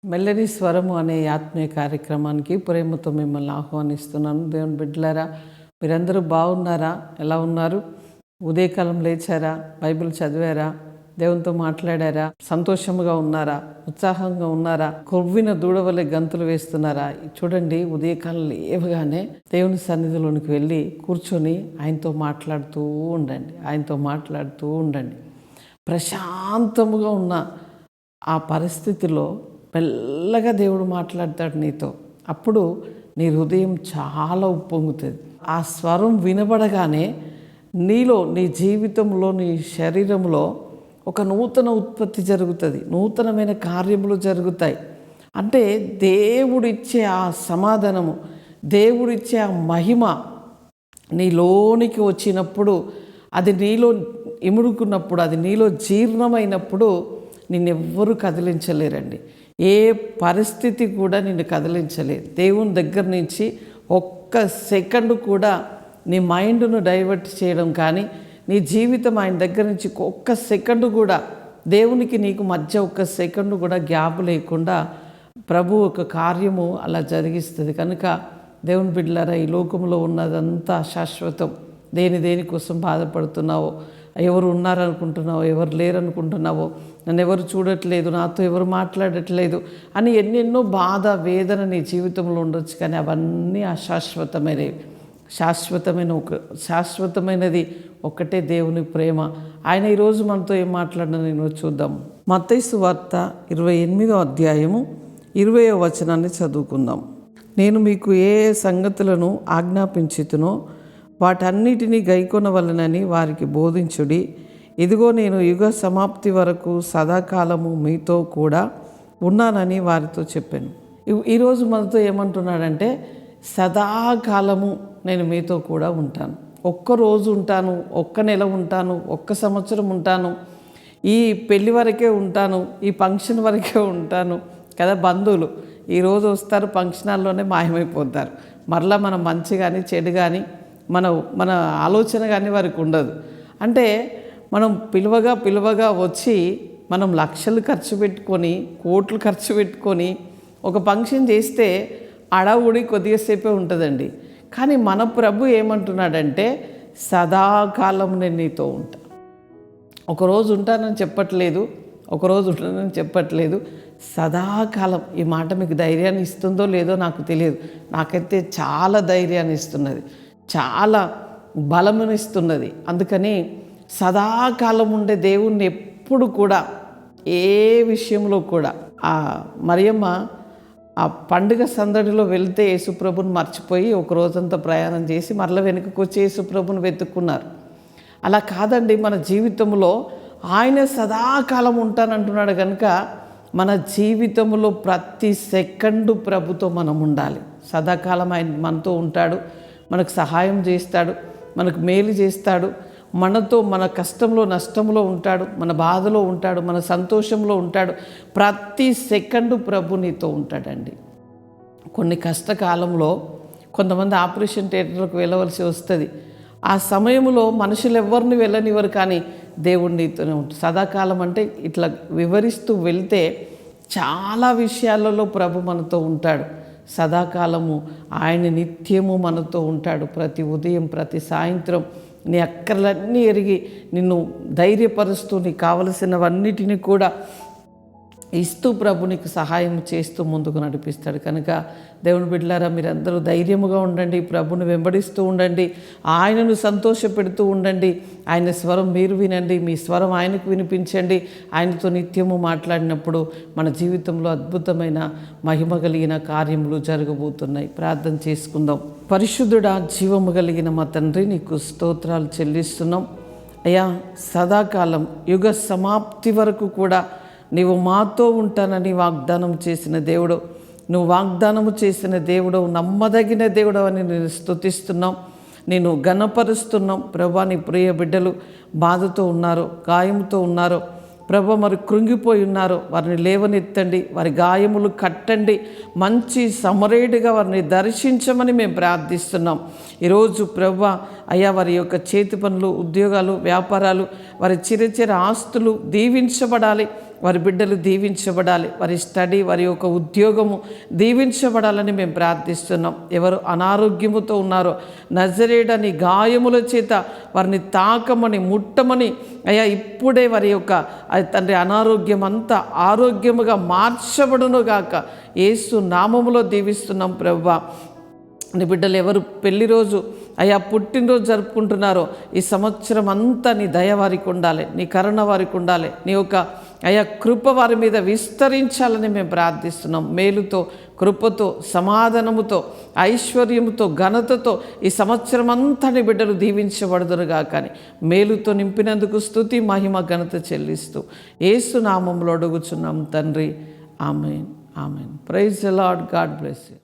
మెల్లరి స్వరము అనే ఆత్మీయ కార్యక్రమానికి ప్రేమతో మిమ్మల్ని ఆహ్వానిస్తున్నాను. దేవుని బిడ్డలారా, మీరందరూ బాగున్నారా? ఎలా ఉన్నారు? ఉదయకాలం లేచారా? బైబిల్ చదివారా? దేవునితో మాట్లాడారా? సంతోషంగా ఉన్నారా? ఉత్సాహంగా ఉన్నారా? కొవ్విన దూడవలే గంతులు వేస్తున్నారా? చూడండి, ఉదయకాలం లేవగానే దేవుని సన్నిధిలోనికి వెళ్ళి కూర్చొని ఆయనతో మాట్లాడుతూ ఉండండి. ప్రశాంతముగా ఉన్న ఆ పరిస్థితిలో మెల్లగా దేవుడు మాట్లాడతాడు నీతో. అప్పుడు నీ హృదయం చాలా ఉప్పొంగుతుంది. ఆ స్వరం వినబడగానే నీలో, నీ జీవితంలో, నీ శరీరంలో ఒక నూతన ఉత్పత్తి జరుగుతుంది. నూతనమైన కార్యములు జరుగుతాయి. అంటే దేవుడిచ్చే ఆ సమాధానము, దేవుడిచ్చే ఆ మహిమ నీలోనికి వచ్చినప్పుడు, అది నీలో ఇముడుకున్నప్పుడు, అది నీలో జీర్ణమైనప్పుడు నిన్నెవ్వరూ కదిలించలేరండి. ఏ పరిస్థితి కూడా నిన్ను కదిలించలేదు. దేవుని దగ్గర నుంచి ఒక్క సెకండ్ కూడా నీ మైండ్ను డైవర్ట్ చేయడం కానీ, నీ జీవితం ఆయన దగ్గర నుంచి ఒక్క సెకండ్ కూడా, దేవునికి నీకు మధ్య ఒక్క సెకండ్ కూడా గ్యాప్ లేకుండా ప్రభు ఒక కార్యము అలా జరిగిస్తుంది. కనుక దేవుని బిడ్డలారా, ఈ లోకంలో ఉన్నదంతా శాశ్వతం. దేనికోసం బాధపడుతున్నావో, ఎవరు ఉన్నారనుకుంటున్నావో, ఎవరు లేరనుకుంటున్నావో, నన్ను ఎవరు చూడట్లేదు, నాతో ఎవరు మాట్లాడట్లేదు అని ఎన్నెన్నో బాధ, వేదన నీ జీవితంలో ఉండొచ్చు. కానీ అవన్నీ అశాశ్వతమైనవి. శాశ్వతమైనది ఒక్కటే దేవుని ప్రేమ. ఆయన ఈరోజు మనతో ఏం మాట్లాడినా నేను చూద్దాం. మత్తయి సువార్త 28వ అధ్యాయము 20వ వచనాన్ని చదువుకుందాం. నేను మీకు ఏ సంగతులను ఆజ్ఞాపించుతునో వాటన్నిటినీ గైకొనవలెనని వారికి బోధించుడి. ఇదిగో నేను యుగ సమాప్తి వరకు సదాకాలము మీతో కూడా ఉన్నానని వారితో చెప్పాను. ఈరోజు మనతో ఏమంటున్నాడంటే, సదాకాలము నేను మీతో కూడా ఉంటాను. ఒక్కరోజు ఉంటాను, ఒక్క నెల ఉంటాను, ఒక్క సంవత్సరం ఉంటాను, ఈ పెళ్లి వరకే ఉంటాను, ఈ ఫంక్షన్ వరకే ఉంటాను కదా. బంధువులు ఈరోజు వస్తారు, ఫంక్షనాల్లోనే మాయమైపోతారు. మరలా మన మంచి కానీ చెడు కానీ మన ఆలోచన కానీ వారికి ఉండదు. అంటే మనం పిలువగా వచ్చి మనం లక్షలు ఖర్చు పెట్టుకొని, కోట్లు ఖర్చు పెట్టుకొని ఒక ఫంక్షన్ చేస్తే అడవుడి కొద్దిసేపే ఉంటుందండి. కానీ మన ప్రభు ఏమంటున్నాడంటే, సదాకాలం నేను నీతో ఉంటా. ఒకరోజు ఉంటానని చెప్పట్లేదు, సదాకాలం. ఈ మాట మీకు ధైర్యాన్ని ఇస్తుందో లేదో నాకు తెలియదు. నాకైతే చాలా ధైర్యాన్ని ఇస్తున్నది, చాలా బలమునిస్తున్నది. అందుకని సదాకాలం ఉండే దేవుణ్ణి ఎప్పుడు కూడా, ఏ విషయంలో కూడా, ఆ మరియమ్మ ఆ పండుగ సందడిలో వెళ్తే యేసుప్రభుని మర్చిపోయి ఒక రోజంతా ప్రయాణం చేసి మరల వెనుకకు వచ్చి యేసుప్రభుని వెతుక్కున్నారు. అలా కాదండి, మన జీవితంలో ఆయన సదాకాలం ఉంటానంటున్నాడు. కనుక మన జీవితంలో ప్రతి సెకండు ప్రభుతో మనం ఉండాలి. సదాకాలం ఆయన మనతో ఉంటాడు, మనకు సహాయం చేస్తాడు, మనకు మేలు చేస్తాడు, మనతో మన కష్టంలో నష్టంలో ఉంటాడు, మన బాధలో ఉంటాడు, మన సంతోషంలో ఉంటాడు. ప్రతి సెకండు ప్రభు నీతో ఉంటాడండి. కొన్ని కష్టకాలంలో కొంతమంది ఆపరేషన్ థియేటర్లకు వెళ్ళవలసి వస్తుంది. ఆ సమయంలో మనుషులు ఎవరిని వెళ్ళనివ్వరు, కానీ దేవుడు నీతోనే ఉంటాడు. సదాకాలం అంటే ఇట్లా వివరిస్తూ వెళ్తే చాలా విషయాలలో ప్రభు మనతో ఉంటాడు. సదాకాలము ఆయన నిత్యము మనతో ఉంటాడు. ప్రతి ఉదయం, ప్రతి సాయంత్రం నీ అక్కర్లన్నీ ఎరిగి నిన్ను ధైర్యపరుస్తూ, నీకు కావలసినవన్నిటిని కూడా ఇస్తూ ప్రభు నీకు సహాయం చేస్తూ ముందుకు నడిపిస్తాడు. కనుక దేవుని బిడ్డలారా, మీరందరూ ధైర్యముగా ఉండండి, ప్రభుని వెంబడిస్తూ ఉండండి, ఆయనను సంతోషపెడుతూ ఉండండి. ఆయన స్వరం మీరు వినండి, మీ స్వరం ఆయనకు వినిపించండి. ఆయనతో నిత్యము మాట్లాడినప్పుడు మన జీవితంలో అద్భుతమైన మహిమ కలిగిన కార్యములు జరగబోతున్నాయి. ప్రార్థన చేసుకుందాం. పరిశుద్ధుడా, జీవము కలిగిన మా తండ్రి, నీకు స్తోత్రాలు చెల్లిస్తున్నాం. అయ్యా, సదాకాలం యుగ సమాప్తి వరకు కూడా నీవు మాతో ఉంటానని వాగ్దానం చేసిన దేవుడు, నువ్వు వాగ్దానము చేసిన దేవుడు, నమ్మదగిన దేవుడు అని నేను స్తుతిస్తున్నాం, నేను ఘనపరుస్తున్నాం. ప్రభా, నీ ప్రియ బిడ్డలు బాధతో ఉన్నారో, గాయంతో ఉన్నారో ప్రభు, మరి కృంగిపోయి ఉన్నారో వారిని లేవనెత్తండి, వారి గాయములు కట్టండి, మంచి సమరేడుగా వారిని దర్శించమని మేము ప్రార్థిస్తున్నాం. ఈరోజు ప్రభు అయ్యా, వారి యొక్క చేతి పనులు, ఉద్యోగాలు, వ్యాపారాలు, వారి చిరచిర ఆస్తులు దీవించబడాలి. వారి బిడ్డలు దీవించబడాలి, వారి స్టడీ, వారి యొక్క ఉద్యోగము దీవించబడాలని మేము ప్రార్థిస్తున్నాం. ఎవరు అనారోగ్యముతో ఉన్నారో నజరేడని గాయముల చేత వారిని తాకమని, ముట్టమని అయ్యా ఇప్పుడే వారి యొక్క తండ్రి అనారోగ్యం అంతా ఆరోగ్యముగా మార్చబడును గాక యేసు నామములో దీవిస్తున్నాం ప్రభువా. నీ బిడ్డలు ఎవరు పెళ్లి రోజు అయ్యా పుట్టినరోజు జరుపుకుంటున్నారో ఈ సంవత్సరం అంతా నీ దయ వారికి ఉండాలి, నీ కరుణ వారికి ఉండాలి, నీ యొక్క అయ్యా కృప వారి మీద విస్తరించాలని మేము ప్రార్థిస్తున్నాం. మేలుతో, కృపతో, సమాధానముతో, ఐశ్వర్యముతో, ఘనతతో ఈ సంవత్సరం అంతా నీ బిడ్డలు దీవించబడుదురుగా. కానీ మేలుతో నింపినందుకు స్తుతి, మహిమ, ఘనత చెల్లిస్తూ యేసు నామములో అడుగుచున్నాం తండ్రి. Amen, amen. Praise the Lord. God bless you.